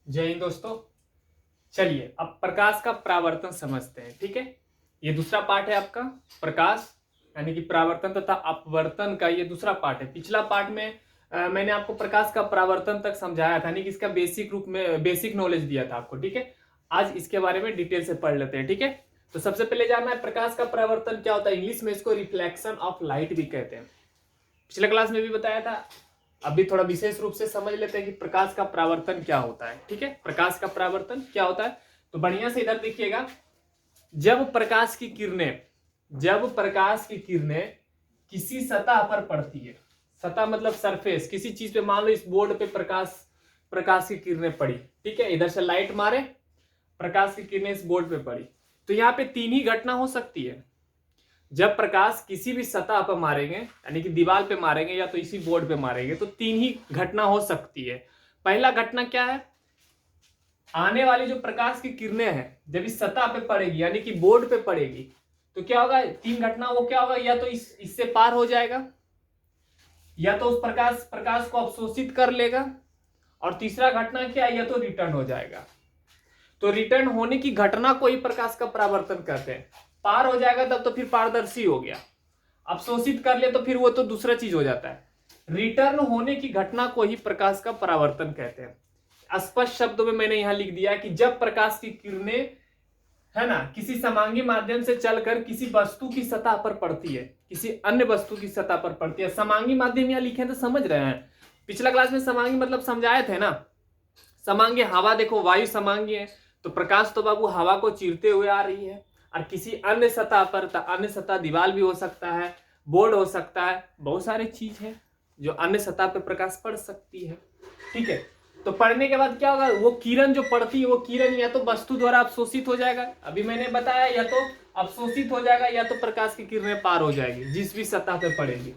जय हिंद दोस्तों। चलिए अब प्रकाश का परावर्तन समझते हैं। ठीक है, ये दूसरा पार्ट है आपका प्रकाश यानी कि परावर्तन तथा अपवर्तन का ये दूसरा पार्ट है। पिछला पार्ट में मैंने आपको प्रकाश का परावर्तन तक समझाया था, यानी कि इसका बेसिक रूप में बेसिक नॉलेज दिया था आपको। ठीक है, आज इसके बारे में डिटेल से पढ़ लेते हैं। ठीक है, तो सबसे पहले जानना है प्रकाश का परावर्तन क्या होता है। इंग्लिश में इसको रिफ्लेक्शन ऑफ लाइट भी कहते हैं। पिछले क्लास में भी बताया था, अभी थोड़ा विशेष रूप से समझ लेते हैं कि प्रकाश का परावर्तन क्या होता है। ठीक है, प्रकाश का परावर्तन क्या होता है तो बढ़िया से इधर देखिएगा। जब प्रकाश की किरणें किसी सतह पर पड़ती है, सतह मतलब सरफेस, किसी चीज पे, मान लो इस बोर्ड पे प्रकाश की किरणें पड़ी। ठीक है, इधर से लाइट मारे, प्रकाश की किरणें इस बोर्ड पे पड़ी, तो यहाँ पे तीन ही घटना हो सकती है। जब प्रकाश किसी भी सतह पर मारेंगे यानी कि दीवार पे मारेंगे या तो इसी बोर्ड पे मारेंगे, तो तीन ही घटना हो सकती है। पहला घटना क्या है, आने वाली जो प्रकाश की किरणें हैं जब इस सतह पे पड़ेगी यानी कि बोर्ड पे पड़ेगी, तो क्या होगा, तीन घटना वो क्या होगा, या तो इससे पार हो जाएगा, या तो उस प्रकाश को अवशोषित कर लेगा, और तीसरा घटना क्या है, या तो रिटर्न हो जाएगा। तो रिटर्न होने की घटना को ही प्रकाश का परावर्तन कहते हैं। पार हो जाएगा तब तो फिर पारदर्शी हो गया, अवशोषित कर ले तो फिर वो तो दूसरा चीज हो जाता है। रिटर्न होने की घटना को ही प्रकाश का परावर्तन कहते हैं। स्पष्ट शब्दों में मैंने यहां लिख दिया कि जब प्रकाश की किरणें है ना किसी समांगी माध्यम से चलकर किसी वस्तु की सतह पर पड़ती है, किसी अन्य वस्तु की सतह पर पड़ती है। समांगी माध्यम यहां लिखे तो समझ रहे हैं, पिछला क्लास में समांगी मतलब समझाए थे ना। समांगी हवा, देखो वायु समांगी है, तो प्रकाश तो बाबू हवा को चीरते हुए आ रही है। और किसी अन्य सतह पर, अन्य सतह दीवार भी हो सकता है, बोर्ड हो सकता है, बहुत सारी चीज है जो अन्य सतह पर प्रकाश पड़ सकती है। ठीक है, तो पढ़ने के बाद क्या होगा, वो किरण जो पड़ती है वो किरण या तो वस्तु द्वारा अवशोषित हो जाएगा, अभी मैंने बताया, या तो अवशोषित हो जाएगा या तो प्रकाश की किरणें पार हो जाएगी जिस भी सतह पे पड़ेगी।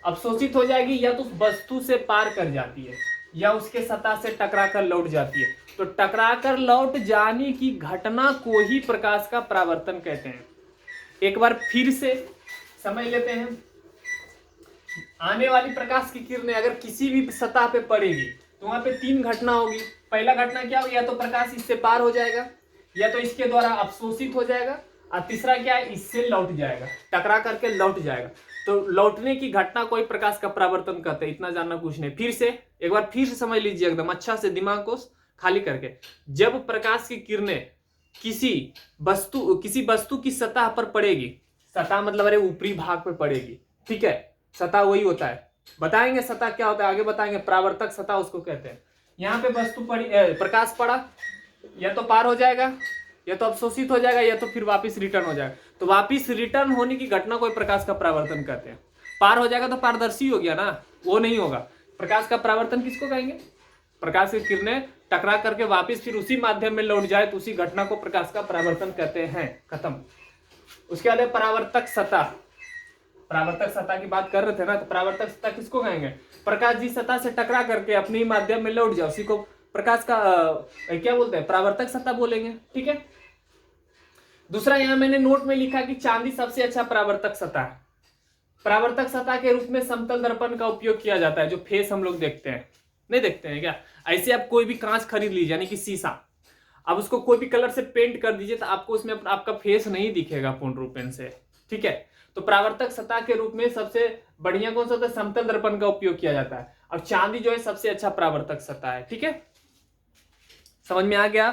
अवशोषित हो जाएगी या तो वस्तु से पार कर जाती है या उसके सतह से टकरा कर लौट जाती है। तो टकरा कर लौट जाने की घटना को ही प्रकाश का परावर्तन कहते हैं। एक बार फिर से समझ लेते हैं। आने वाली प्रकाश की किरणें अगर किसी भी सतह पे पड़ेगी तो वहां पे तीन घटना होगी। पहला घटना क्या होगी, या तो प्रकाश इससे पार हो जाएगा, या तो इसके द्वारा अवशोषित हो जाएगा, और तीसरा क्या है, इससे लौट जाएगा, टकरा करके लौट जाएगा। तो लौटने की घटना को ही प्रकाश का परावर्तन कहते हैं। इतना जानना कुछ नहीं। फिर से एक बार फिर से समझ लीजिए एकदम अच्छा से, दिमाग को खाली करके। जब प्रकाश की किरणें किसी वस्तु की सतह पर पड़ेगी, सतह मतलब अरे ऊपरी भाग पे पड़ेगी। ठीक है, सतह वही होता है, बताएंगे सतह क्या होता है, आगे बताएंगे। परावर्तक सतह उसको कहते हैं। यहाँ पे वस्तु पड़ी, प्रकाश पड़ा, या तो पार हो जाएगा, या तो अवशोषित हो जाएगा, या तो फिर वापस रिटर्न हो जाएगा। तो वापस रिटर्न होने की घटना को प्रकाश का परावर्तन कहते हैं। पार हो जाएगा तो पारदर्शी हो गया ना, वो नहीं होगा। प्रकाश का परावर्तन किसको कहेंगे, प्रकाश की किरणें टकरा करके वापस फिर उसी माध्यम में लौट जाए तो उसी घटना को प्रकाश का परावर्तन कहते हैं। खत्म। उसके बाद परावर्तक सतह। परावर्तक सतह की बात कर रहे थे ना, तो परावर्तक सतह किसको कहेंगे, प्रकाश जिस सतह से टकरा करके अपने ही माध्यम में लौट जाए उसी को प्रकाश का क्या बोलते हैं, परावर्तक सतह बोलेंगे। ठीक है, दूसरा यहां मैंने नोट में लिखा कि चांदी सबसे अच्छा परावर्तक सतह है। परावर्तक सतह के रूप में समतल दर्पण का उपयोग किया जाता है, जो फेस हम लोग देखते हैं, नहीं देखते हैं क्या। ऐसे आप कोई भी कांच खरीद लीजिए यानी कि शीशा, अब उसको कोई भी कलर से पेंट कर दीजिए तो आपको उसमें आपका फेस नहीं दिखेगा पूर्ण रूप से। ठीक है, तो परावर्तक सतह के रूप में सबसे बढ़िया कौन सा होता है, समतल दर्पण का उपयोग किया जाता है, और चांदी जो है सबसे अच्छा परावर्तक सतह है। ठीक है, समझ में आ गया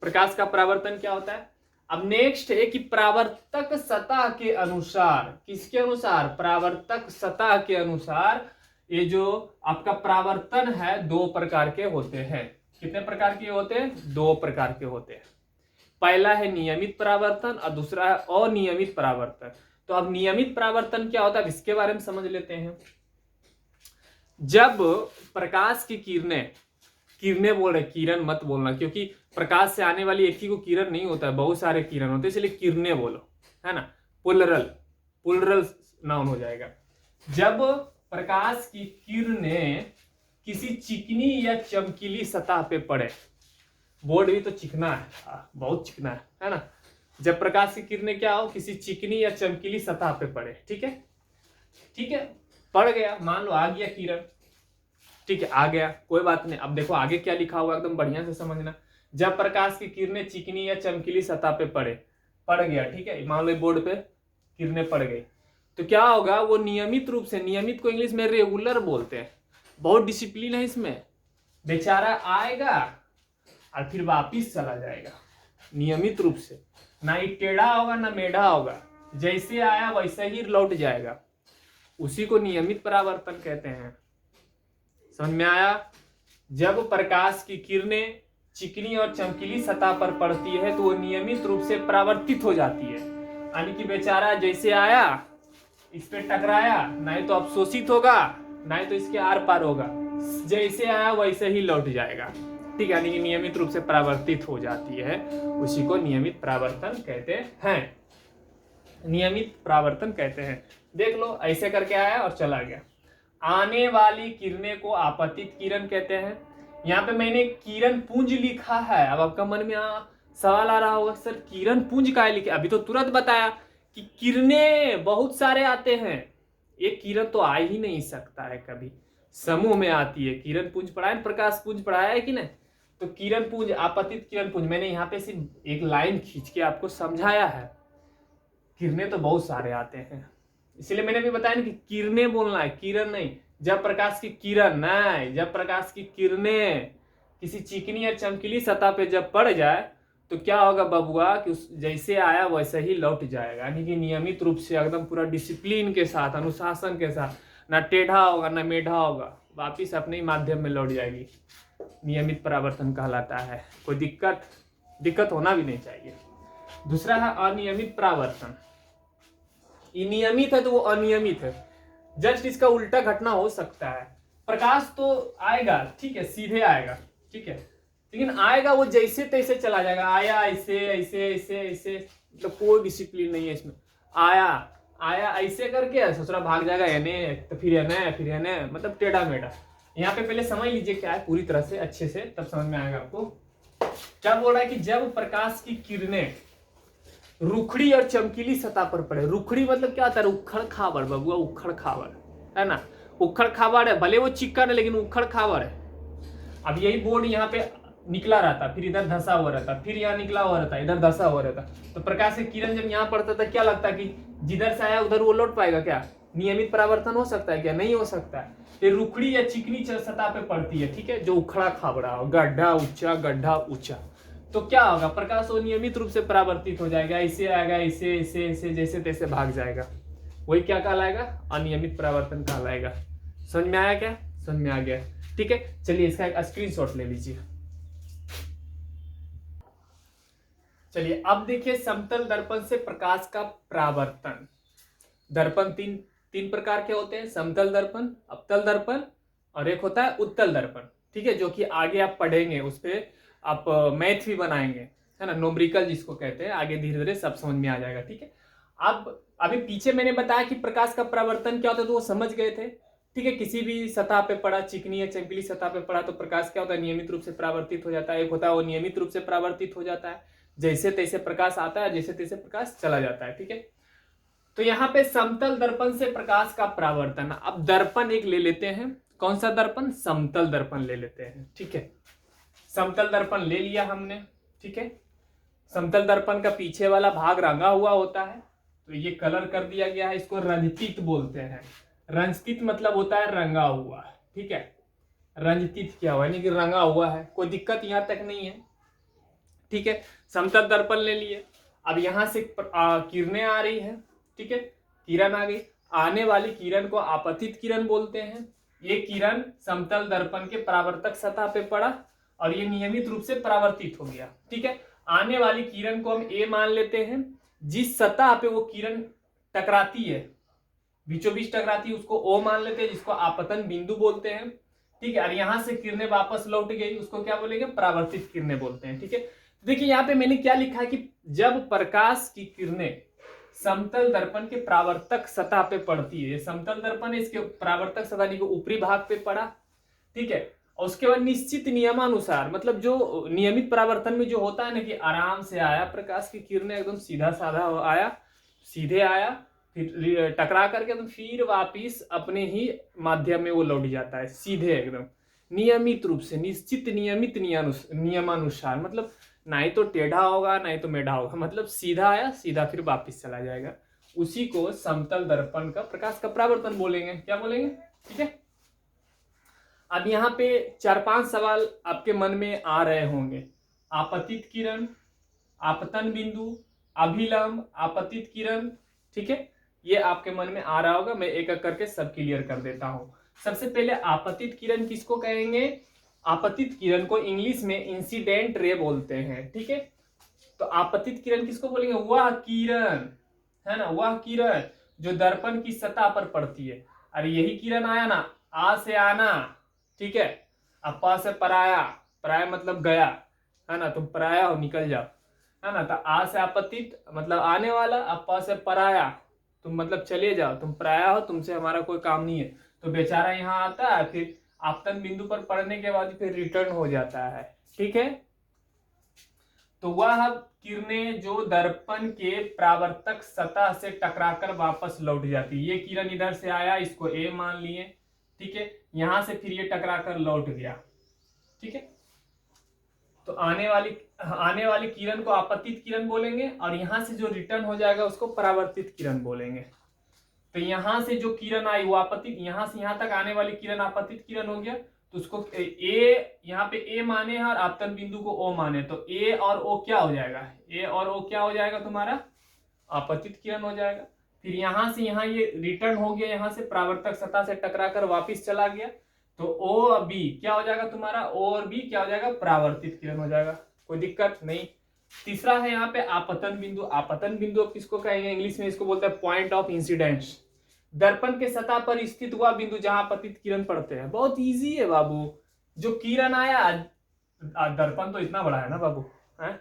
प्रकाश का परावर्तन क्या होता है। अब नेक्स्ट है कि परावर्तक सतह के अनुसार, किसके अनुसार, परावर्तक सतह के अनुसार ये जो आपका परावर्तन है दो प्रकार के होते हैं। कितने प्रकार के होते हैं, दो प्रकार के होते हैं। पहला है नियमित परावर्तन और दूसरा है अनियमित परावर्तन। तो अब नियमित परावर्तन क्या होता है इसके बारे में समझ लेते हैं। जब प्रकाश की किरणें बोल रहे, किरण मत बोलना, क्योंकि प्रकाश से आने वाली एक ही को किरण नहीं होता है, बहुत सारे किरण होते हैं, इसलिए किरणें बोलो, है ना। पुलरल नाउन हो जाएगा। जब प्रकाश की किरणें किसी चिकनी या चमकीली सतह पे पड़े, बोर्ड भी तो चिकना है, बहुत चिकना है ना। जब प्रकाश की किरणें क्या हो, किसी चिकनी या चमकीली सतह पे पड़े, ठीक है, पड़ गया, मान लो आ गया किरण, ठीक है, आ गया, कोई बात नहीं। अब देखो आगे क्या लिखा हुआ, एकदम बढ़िया से समझना। जब प्रकाश की किरणें चिकनी या चमकीली सतह पे पड़ गया, ठीक है, मान लो बोर्ड पे किरणें पड़ गई, तो क्या होगा, वो नियमित रूप से, नियमित को इंग्लिश में रेगुलर बोलते हैं, बहुत डिसिप्लिन है इसमें, बेचारा आएगा और फिर वापिस चला जाएगा नियमित रूप से, ना ही टेढ़ा होगा ना मेढ़ा होगा, जैसे आया वैसे ही लौट जाएगा, उसी को नियमित परावर्तन कहते हैं। समझ में आया? जब प्रकाश की किरणें चिकनी और चमकीली सतह पर पड़ती है तो वो नियमित रूप से परावर्तित हो जाती है, यानी कि बेचारा जैसे आया इस पे टकराया, ना ही तो अवशोषित होगा ना ही तो इसके आर पार होगा, जैसे आया वैसे ही लौट जाएगा, ठीक है, यानी कि नियमित रूप से परावर्तित हो जाती है, उसी को नियमित परावर्तन कहते हैं, नियमित परावर्तन कहते हैं। देख लो ऐसे करके आया और चला गया। आने वाली किरणें को आपतित किरण कहते हैं। यहाँ पे मैंने किरण पुंज लिखा है, अब आपका मन में सवाल आ रहा होगा, सर किरण पुंज का लिखे, अभी तो तुरंत बताया कि किरणें बहुत सारे आते हैं, एक किरण तो आ ही नहीं सकता है, कभी समूह में आती है। किरण पुंज पढ़ाया, प्रकाश पुंज पढ़ाया है कि नहीं, तो किरण पुंज, आपतित किरण पुंज, मैंने यहाँ पे सिर्फ एक लाइन खींच के आपको समझाया है। किरणें तो बहुत सारे आते हैं, इसलिए मैंने भी बताया ना कि किरणें बोलना है, किरण नहीं। जब प्रकाश की किरण नहीं, जब प्रकाश की किरणें किसी चिकनी या चमकीली सतह पे जब पड़ जाए तो क्या होगा बबुआ, कि उस जैसे आया वैसे ही लौट जाएगा, यानी कि नियमित रूप से एकदम पूरा डिसिप्लिन के साथ, अनुशासन के साथ, ना टेढ़ा होगा ना मेढ़ा होगा, वापिस अपने ही माध्यम में लौट जाएगी। नियमित परावर्तन कहलाता है। कोई दिक्कत होना भी नहीं चाहिए। दूसरा है अनियमित परावर्तन। नियमित है तो वो अनियमित है, जस्ट इसका उल्टा घटना हो सकता है। प्रकाश तो आएगा, ठीक है, सीधे आएगा, ठीक है, लेकिन आएगा वो जैसे तैसे चला जाएगा, आया ऐसे ऐसे ऐसे ऐसे, मतलब कोई डिसिप्लिन नहीं है इसमें। आया ऐसे करके ससुरा भाग जाएगा, एने तो फिर एने, मतलब टेढ़ा मेढ़ा। यहाँ पे पहले समझ लीजिए क्या है पूरी तरह से, अच्छे से, तब समझ में आएगा आपको। क्या बोल रहा है कि जब प्रकाश की किरणें रुखड़ी और चमकीली सतह पर पड़े, रुखड़ी मतलब क्या होता है, उखड़ खाबड़ बबुआ, उखड़ खाबड़ है ना, उखड़ खाबड़ है, भले वो चिकन है लेकिन उखड़ खाबड़ है। अब यही बोर्ड यहाँ पे निकला रहता, फिर इधर धसा हुआ रहता, फिर यहाँ निकला हुआ रहता, इधर धसा हुआ रहता, तो प्रकाश की किरण जब यहाँ पड़ता था क्या लगता कि जिधर से आया उधर वो लौट पाएगा क्या? नियमित परावर्तन हो सकता है क्या? नहीं हो सकता है। ये रुखड़ी या चिकनी सतह पे पड़ती है, ठीक है, जो उखड़ा खाबड़ा हो, गड्ढा ऊंचा, तो क्या होगा, प्रकाश वो नियमित रूप से परावर्तित हो जाएगा, ऐसे आएगा, ऐसे ऐसे ऐसे जैसे तैसे भाग जाएगा, वही क्या कहलाएगा? अनियमित परावर्तन कहलाएगा। समझ में आया क्या? समझ में आ गया, ठीक है। चलिए इसका एक स्क्रीनशॉट ले लीजिए। चलिए अब देखिए समतल दर्पण से प्रकाश का परावर्तन। दर्पण तीन प्रकार के होते हैं, समतल दर्पण, अवतल दर्पण और एक होता है उत्तल दर्पण, ठीक है, जो कि आगे आप पढ़ेंगे, उस पर आप मैथ भी बनाएंगे, है ना, न्यूमेरिकल जिसको कहते हैं, आगे धीरे धीरे सब समझ में आ जाएगा, ठीक है। अब अभी पीछे मैंने बताया कि प्रकाश का परावर्तन क्या होता है, तो वो समझ गए थे, ठीक है। किसी भी सतह पे पड़ा, चिकनी या चमकीली सतह पे पड़ा, तो प्रकाश क्या होता है, नियमित रूप से परावर्तित हो जाता है। एक होता है वो नियमित रूप से परावर्तित हो जाता है, जैसे तैसे प्रकाश आता है, जैसे तैसे प्रकाश चला जाता है, ठीक है। तो यहाँ पे समतल दर्पण से प्रकाश का परावर्तन। अब दर्पण एक ले लेते हैं, कौन सा दर्पण? समतल दर्पण ले लेते हैं, ठीक है। समतल दर्पण ले लिया हमने, ठीक है। समतल दर्पण का पीछे वाला भाग रंगा हुआ होता है, तो ये कलर कर दिया गया है, इसको रंजित बोलते हैं। रंजित मतलब होता है रंगा हुआ, ठीक है। रंजित क्या हुआ, यानी कि रंगा हुआ है, कोई दिक्कत यहाँ तक नहीं है, ठीक है। समतल दर्पण ले लिए। अब यहां से किरणें आ रही है, ठीक है, किरण आ गई। आने वाली किरण को आपतित किरण बोलते हैं। ये किरण समतल दर्पण के परावर्तक सतह पे पड़ा और ये नियमित रूप से परावर्तित हो गया, ठीक है। आने वाली किरण को हम ए मान लेते हैं। जिस सतह पे वो किरण टकराती है, बीचों बीच टकराती है, उसको ओ मान लेते हैं, जिसको आपतन बिंदु बोलते हैं, ठीक है। और यहां से किरणें वापस लौट गई, उसको क्या बोलेंगे? परावर्तित किरणें बोलते हैं, ठीक है। देखिए यहाँ पे मैंने क्या लिखा है कि जब प्रकाश की किरणें समतल दर्पण के परावर्तक सतह पे पड़ती है, समतल दर्पण है, इसके परावर्तक सतह के ऊपरी भाग पे पड़ा, ठीक है, और उसके बाद निश्चित नियमानुसार, मतलब जो नियमित परावर्तन में जो होता है ना कि आराम से आया प्रकाश की किरणें, एकदम सीधा साधा आया, सीधे आया, फिर टकरा करके तो फिर वापिस अपने ही माध्यम में वो लौट जाता है, सीधे एकदम, नियमित रूप से, निश्चित नियमित नियमानुसार, मतलब ना ही तो टेढ़ा होगा ना ही तो मेढ़ा होगा, मतलब सीधा आया सीधा फिर वापिस चला जाएगा। उसी को समतल दर्पण का प्रकाश का परावर्तन बोलेंगे। क्या बोलेंगे? ठीक है। अब यहाँ पे 4-5 सवाल आपके मन में आ रहे होंगे। आपतित किरण, आपतन बिंदु, अभिलंब, आपतित किरण, ठीक है, ये आपके मन में आ रहा होगा। मैं एक एक करके सब क्लियर कर देता हूं। सबसे पहले आपतित किरण किसको कहेंगे? आपतित किरण को इंग्लिश में इंसिडेंट रे बोलते हैं, ठीक है। तो आपतित किरण किसको बोलेंगे? वह किरण, है ना, वह किरण जो दर्पण की सतह पर पड़ती है। अरे यही किरण आया ना, आ से आना, ठीक है, अपा से पराया, पराया मतलब गया, है ना, तुम पराया हो, निकल जाओ, है ना। तो आ से आपतित मतलब आने वाला, अपा से पराया तुम मतलब चले जाओ, तुम पराया हो, तुमसे हमारा कोई काम नहीं है। तो बेचारा यहाँ आता है, फिर आपतन बिंदु पर पड़ने के बाद फिर रिटर्न हो जाता है, ठीक है। तो वह किरणें जो दर्पण के परावर्तक सतह से टकराकर वापस लौट जाती है। ये किरण इधर से आया, इसको ए मान लिए, ठीक है, यहां से फिर ये टकराकर लौट गया, ठीक है। तो आने वाली किरण को आपतित किरण बोलेंगे, और यहां से जो रिटर्न हो जाएगा उसको परावर्तित किरण बोलेंगे। तो यहां से जो किरण आई वो आपतित, यहां से यहां तक आने वाली किरण आपतित किरण हो गया। तो उसको ए, यहाँ पे ए माने हैं और आपतन बिंदु को ओ माने, तो ए और ओ क्या हो जाएगा? ए और ओ क्या हो जाएगा तुम्हारा? आपतित किरण हो जाएगा। फिर यहां से यहाँ ये रिटर्न हो गया, यहां से परावर्तक सतह से टकराकर वापिस चला गया, तो ओ और बी क्या हो जाएगा तुम्हारा? ओ और बी क्या हो जाएगा? परावर्तित किरण हो जाएगा। कोई दिक्कत नहीं। तीसरा है यहाँ पे आपतन बिंदु। आपतन बिंदु किसको कहेंगे? इंग्लिश में इसको बोलते हैं पॉइंट ऑफ इंसिडेंस। दर्पण के सतह पर स्थित हुआ बिंदु जहां आपतित किरण पड़ते हैं। बहुत इजी है बाबू। जो किरण आया, दर्पण तो इतना बड़ा है ना बाबू, है?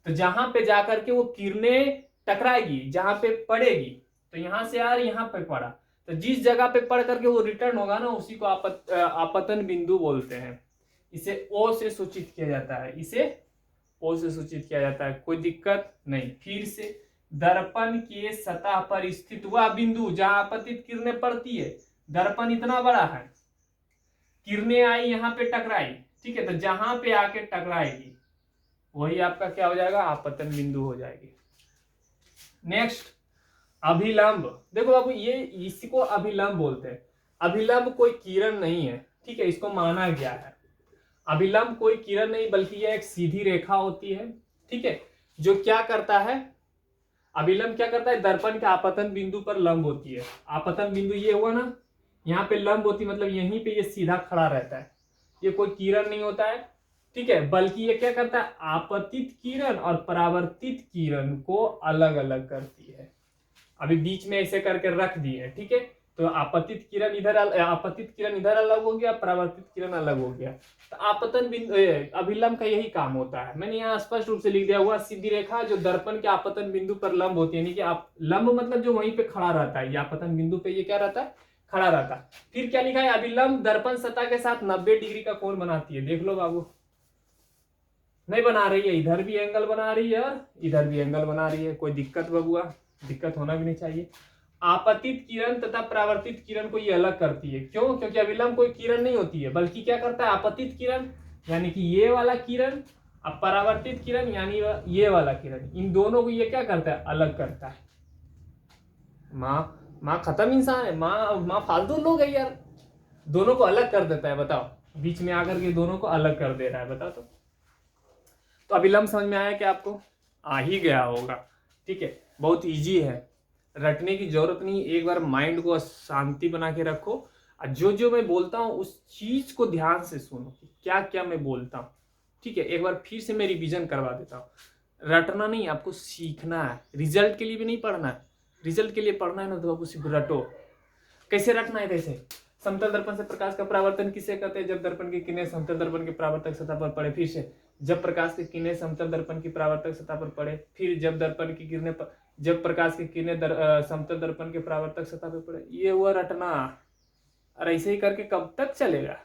तो जहां पे जाकर के वो किरणें टकराएगी, जहां पे पड़ेगी, तो यहां से यार यहाँ पे पड़ा, तो जिस जगह पे पड़ करके वो रिटर्न होगा ना, उसी को आपतन बिंदु बोलते हैं। इसे ओ से सूचित किया जाता है, इसे ओ से सूचित किया जाता है। कोई दिक्कत नहीं। फिर से, दर्पण के सतह पर स्थित हुआ बिंदु जहां आपतित किरणें पड़ती है। दर्पण इतना बड़ा है, किरणें आई यहाँ पे टकराई, ठीक है, तो जहां पे आके टकराएगी वही आपका क्या हो जाएगा? आपतन बिंदु हो जाएगी। नेक्स्ट, अभिलंब। देखो बाबू, ये इसको अभिलंब बोलते हैं। अभिलंब कोई किरण नहीं है, ठीक है, इसको माना गया है। अभिलंब कोई किरण नहीं बल्कि यह एक सीधी रेखा होती है, ठीक है, जो क्या करता है? अभिलंब क्या करता है? दर्पण के आपतन बिंदु पर लंब होती है। आपतन बिंदु ये हुआ ना, यहाँ पे लंब होती, मतलब यहीं पे ये सीधा खड़ा रहता है। ये कोई किरण नहीं होता है, ठीक है, बल्कि ये क्या करता है? आपतित किरण और परावर्तित किरण को अलग अलग करती है। अभी बीच में ऐसे करके रख दिए, ठीक है, तो आपतित किरण इधर अलग हो गया, परावर्तित किरण अलग हो गया। तो आपतन बिंदु अभिलंब का यही काम होता है। मैंने यहाँ स्पष्ट रूप से लिख दिया हुआ, सीधी रेखा जो दर्पण के आपतन बिंदु पर लंब होती है, यानी कि आप लंब मतलब जो वहीं पे खड़ा रहता है, ये आपतन बिंदु पे ये क्या रहता है? खड़ा रहता है। फिर क्या लिखा है? अभिलंब दर्पण सतह के साथ 90 डिग्री का कोण बनाती है। देख लो बाबू, नहीं बना रही है, इधर भी एंगल बना रही है और इधर भी एंगल बना रही है। कोई दिक्कत बबुआ? दिक्कत होना भी नहीं चाहिए। आपतित किरण तथा परावर्तित किरण को ये अलग करती है। क्यों? क्योंकि अभिलंब कोई किरण नहीं होती है, बल्कि क्या करता है? आपतित किरण यानी कि ये वाला किरण, अब परावर्तित किरण यानी ये वाला किरण, इन दोनों को ये क्या करता है? अलग करता है। माँ खत्म इंसान है, माँ फालतू लोग है यार। दोनों को अलग कर देता है, बताओ, बीच में आकर के दोनों को अलग कर दे रहा है, बताओ। तो अभिलंब समझ में आया क्या आपको? आ ही गया होगा, ठीक है, बहुत इजी है, रटने की जरूरत नहीं। एक बार माइंड को शांति बना के रखो, और जो जो मैं बोलता हूँ उस चीज को ध्यान से सुनो कि क्या क्या मैं बोलता हूँ, ठीक है। एक बार फिर से मैं रिवीजन करवा देता हूँ। रटना नहीं, आपको सीखना है। रिजल्ट के लिए भी नहीं पढ़ना है। रिजल्ट के लिए पढ़ना है ना, तो आपको सिर्फ रटो। कैसे रटना है? कैसे? समतल दर्पण से प्रकाश का परावर्तन किसे कहते हैं? जब दर्पण की किरणें समतल दर्पण के परावर्तक सतह पर पड़े। फिर से, जब प्रकाश की किरणें समतल दर्पण की परावर्तक सतह पर पड़े। फिर जब प्रकाश की किरणें समतल दर्पण के परावर्तक सतह पर पड़े। ये हुआ रटना। और ऐसे ही करके कब तक चलेगा?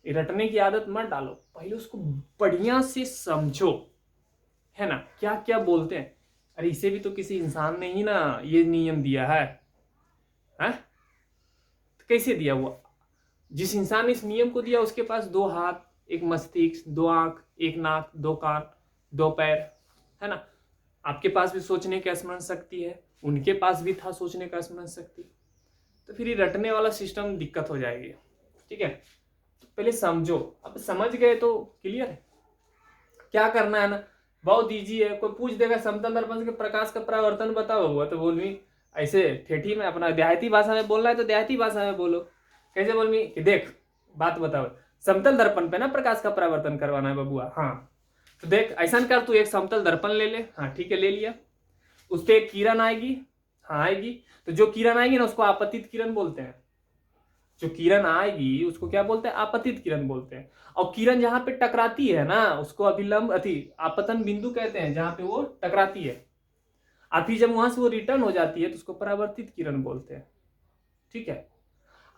रटने की आदत मत डालो, पहले उसको बढ़िया से समझो, है ना, क्या क्या बोलते हैं। अरे इसे भी तो किसी इंसान ने ही ना ये नियम दिया है, तो कैसे दिया हुआ? जिस इंसान ने इस नियम को दिया उसके पास 2 हाथ, एक मस्तिष्क, 2 आंख, एक नाक, 2 कान, 2 पैर, है ना। आपके पास भी सोचने की स्मरण शक्ति है, उनके पास भी था सोचने का स्मरण शक्ति। तो फिर ये रटने वाला सिस्टम दिक्कत हो जाएगी। ठीक है, तो पहले समझो। अब समझ गए तो क्लियर है क्या करना है ना। बहुत ईजी है। कोई पूछ देगा समतल दर्पण के प्रकाश का परावर्तन बताओ, हुआ तो बोलवी ऐसे ठेठी में, अपना देहाती भाषा में बोलना है तो देहाती भाषा में बोलो। कैसे बोलवी कि देख बात बताओ, समतल दर्पण पे ना प्रकाश का परावर्तन करवाना है बबुआ। हाँ तो देख ऐसा कर, तू एक समतल दर्पण ले ले। हाँ ठीक है, ले लिया। उस पर एक किरण आएगी। हाँ आएगी। तो जो किरण आएगी ना उसको आपतित किरण बोलते हैं। जो किरण आएगी उसको क्या बोलते हैं? आपतित किरण बोलते हैं। और किरण जहां पे टकराती है ना उसको अभिलंब आपतन बिंदु कहते हैं, जहां पे वो टकराती है। और फिर जब वहां से वो रिटर्न हो जाती है तो उसको परावर्तित किरण बोलते हैं। ठीक है,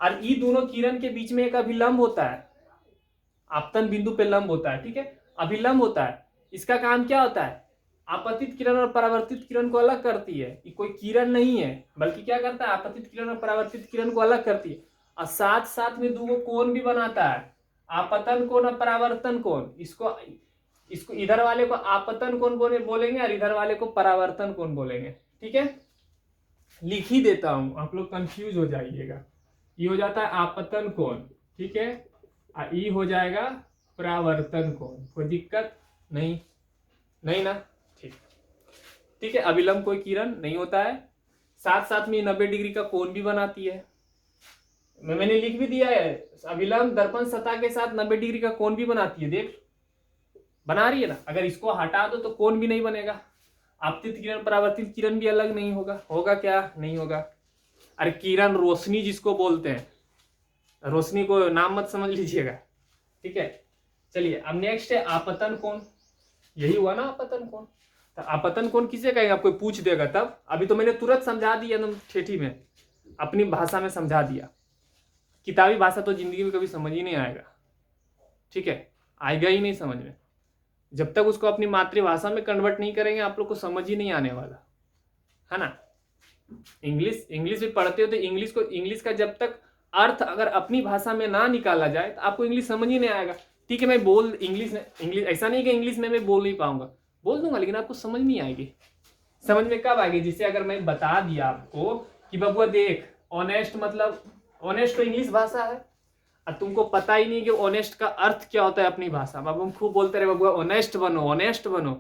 और ये दोनों किरण के बीच में एक अभिलंब होता है, आपतन बिंदु पे लंब होता है। ठीक है, अभिलंब होता है। इसका काम क्या होता है? आपतित किरण और परावर्तित किरण को अलग करती है। ये कोई किरण नहीं है बल्कि क्या करता है? आपतित किरण और परावर्तित किरण को अलग करती है। और साथ साथ में 2 कोण भी बनाता है, आपतन कोण और परावर्तन कोण। इसको इसको इधर वाले को आपतन कोण बोलेंगे और इधर वाले को परावर्तन कोण बोलेंगे। ठीक है, लिख ही देता हूं, आप लोग कंफ्यूज हो जाइएगा। ये हो जाता है आपतन कोण, ठीक है, और ये हो जाएगा परावर्तन कोण। कोई दिक्कत नहीं, नहीं ना? ठीक, ठीक है। अभिलंब कोई किरण नहीं होता है, साथ साथ में 90 डिग्री का कोण भी बनाती है। मैंने लिख भी दिया है, अभिलंब दर्पण सतह के साथ 90 डिग्री का कोण भी बनाती है। देख बना रही है ना। अगर इसको हटा दो तो कोण भी नहीं बनेगा। आपतित किरण परावर्तित किरण भी अलग नहीं होगा। होगा क्या? नहीं होगा। अरे किरण रोशनी जिसको बोलते हैं, रोशनी को नाम मत समझ लीजिएगा। ठीक है, चलिए अब नेक्स्ट है आपतन कोण। यही हुआ ना आपतन कोण। तो आपतन कोण किसे कहेंगे? आपको पूछ देगा तब। अभी तो मैंने तुरंत समझा दिया एकदम ठेठी में, अपनी भाषा में समझा दिया। किताबी भाषा तो जिंदगी में कभी समझ ही नहीं आएगा। ठीक है, आएगा ही नहीं समझ में। जब तक उसको अपनी मातृभाषा में कन्वर्ट नहीं करेंगे आप लोग को समझ ही नहीं आने वाला, है ना। इंग्लिश भी पढ़ते हो तो इंग्लिश का जब तक अर्थ अगर अपनी भाषा में ना निकाला जाए तो आपको इंग्लिश समझ ही नहीं आएगा। ठीक है, मैं इंग्लिश ऐसा नहीं कि इंग्लिश में मैं बोल नहीं पाऊंगा, बोल दूंगा, लेकिन आपको समझ नहीं आएगी। समझ में कब आएगी? जिससे अगर मैं बता दिया आपको कि बबुआ देख, ऑनेस्ट मतलब, ऑनेस्ट तो इंग्लिश भाषा है और तुमको पता ही नहीं कि ऑनेस्ट का अर्थ क्या होता है अपनी भाषा में। अब हम खूब बोलते रहे बबुआ ऑनेस्ट बनो, ऑनेस्ट बनो,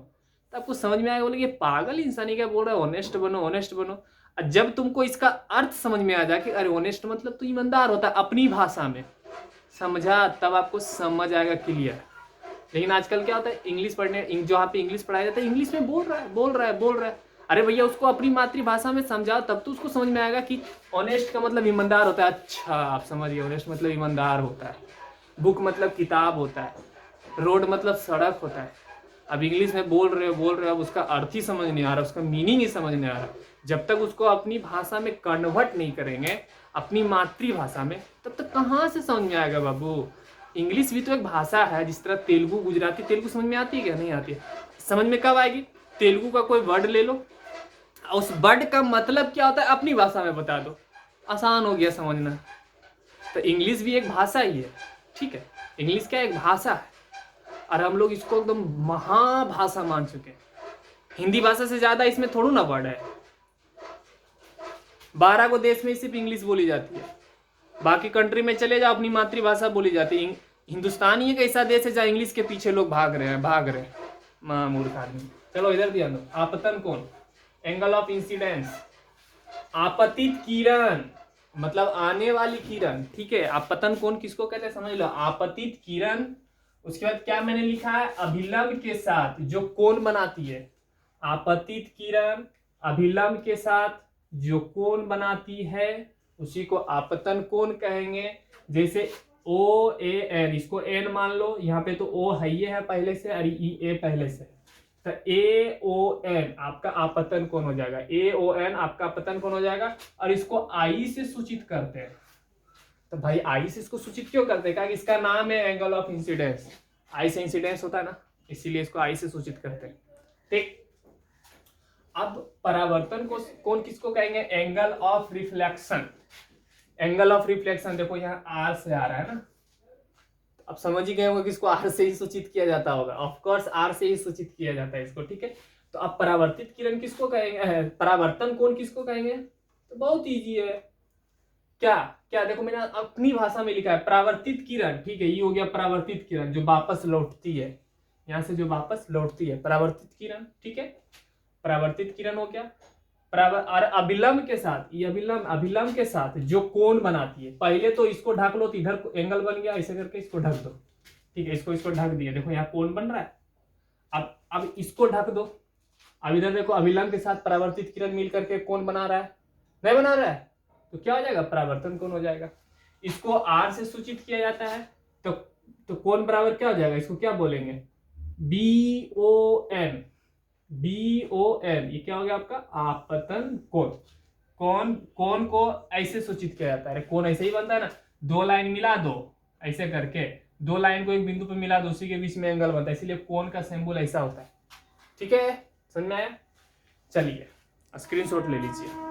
तो आपको समझ में आएगा, बोले पागल इंसान ही क्या बोल रहा है, ऑनेस्ट बनो, ऑनेस्ट बनो। जब तुमको इसका अर्थ समझ में आ जाए कि अरे ऑनेस्ट मतलब तो ईमानदार होता है अपनी भाषा में, समझा, तब आपको समझ आएगा क्लियर। लेकिन आजकल क्या होता है, इंग्लिश पढ़ने, जहाँ पे इंग्लिश पढ़ाया जाता है इंग्लिश में बोल रहा है। अरे भैया उसको अपनी मातृभाषा में समझाओ तब तो उसको समझ में आएगा कि ऑनेस्ट का मतलब ईमानदार होता है। अच्छा आप समझ गए, ऑनेस्ट मतलब ईमानदार होता है, बुक मतलब किताब होता है, रोड मतलब सड़क होता है। अब इंग्लिश में बोल रहे हो, अब उसका अर्थ ही समझ नहीं आ रहा, उसका मीनिंग ही समझ नहीं आ रहा। जब तक उसको अपनी भाषा में कन्वर्ट नहीं करेंगे, अपनी मातृभाषा में, तब तक कहाँ से समझ में आएगा बाबू। इंग्लिश भी तो एक भाषा है, जिस तरह तेलुगु, गुजराती, तेलुगु समझ में आती है क्या? नहीं आती है। समझ में कब आएगी? तेलुगु का कोई वर्ड ले लो, उस वर्ड का मतलब क्या होता है अपनी भाषा में बता दो, आसान हो गया समझना। तो इंग्लिश भी एक भाषा ही है। ठीक है, इंग्लिश क्या एक भाषा है और हम लोग इसको एकदम महाभाषा मान चुके हैं। हिंदी भाषा से ज्यादा इसमें थोड़ा ना वर्ड है। 12 को देश में सिर्फ इंग्लिश बोली जाती है, बाकी कंट्री में चले जाओ अपनी मातृभाषा बोली जाती है। हिंदुस्तान ही एक ऐसा देश है जहाँ इंग्लिश के पीछे लोग भाग रहे हैं मूर्ख आदमी। चलो इधर ध्यान दो। आपतन कोण, एंगल ऑफ इंसिडेंस। आपतित किरण मतलब आने वाली किरण। ठीक है, आपतन कोण किसको कहते हैं समझ लो, आपतित किरण। उसके बाद क्या मैंने लिखा है? अभिलंब के साथ जो कोण बनाती है। आपतित किरण अभिलंब के साथ जो कोण बनाती है उसी को आपतन कोण कहेंगे। जैसे ओ ए एन, इसको एन मान लो, यहाँ पे तो ओ है पहले से और ई ए पहले से, तो ए ओ एन आपका आपतन कोण हो जाएगा। ए ओ एन आपका आपतन कोण हो जाएगा। और इसको आई से सूचित करते हैं। तो भाई आई से इसको सूचित क्यों करते हैं? क्योंकि इसका नाम है एंगल ऑफ इंसिडेंस। आई से इंसिडेंस होता है ना, इसीलिए इसको आई से सूचित करते हैं। ठीक, अब परावर्तन को कोण किसको कहेंगे? Angle of reflection. Angle of reflection देखो यहाँ आर से आ रहा है ना, अब समझ ही गए होंगे कि इसको आर से ही सूचित किया जाता होगा, ऑफ कोर्स आर से ही सूचित किया जाता है इसको, ठीक है। तो अब परावर्तित किरण किसको कहेंगे, परावर्तन कोण किसको कहेंगे, तो बहुत इजी है, क्या क्या देखो मैंने अपनी भाषा में लिखा है परावर्तित किरण, ठीक है, ये हो गया परावर्तित किरण जो वापस लौटती है, यहां से जो वापस लौटती है परावर्तित किरण, ठीक है, परावर्तित किरण हो गया। और अभिलंब के साथ, ये अभिलंब के साथ जो कोण बनाती है, पहले तो इसको ढक लो तो इधर एंगल बन गया, ऐसे करके इसको ढक दो, ठीक है, इसको ढक दिया, देखो यहाँ कोण बन रहा है। अब इसको ढक दो, अब इधर देखो अभिलंब के साथ परावर्तित किरण मिल करके कोण बना रहा है, नहीं बना रहा है, तो क्या हो जाएगा, परावर्तन कोण हो जाएगा। इसको आर से सूचित किया जाता है, तो कोण बराबर क्या हो जाएगा, इसको क्या बोलेंगे, BON, BON, ये क्या हो गया आपका, आपतन कोण। कोण को ऐसे सूचित किया जाता है, कोण ऐसे ही बनता है ना, दो लाइन मिला दो, ऐसे करके दो लाइन को एक बिंदु पे मिला दो, उसी के बीच में एंगल बनता है, इसलिए कोण का सिंबल ऐसा होता है, ठीक है, समझ में आया। चलिए स्क्रीनशॉट ले लीजिए।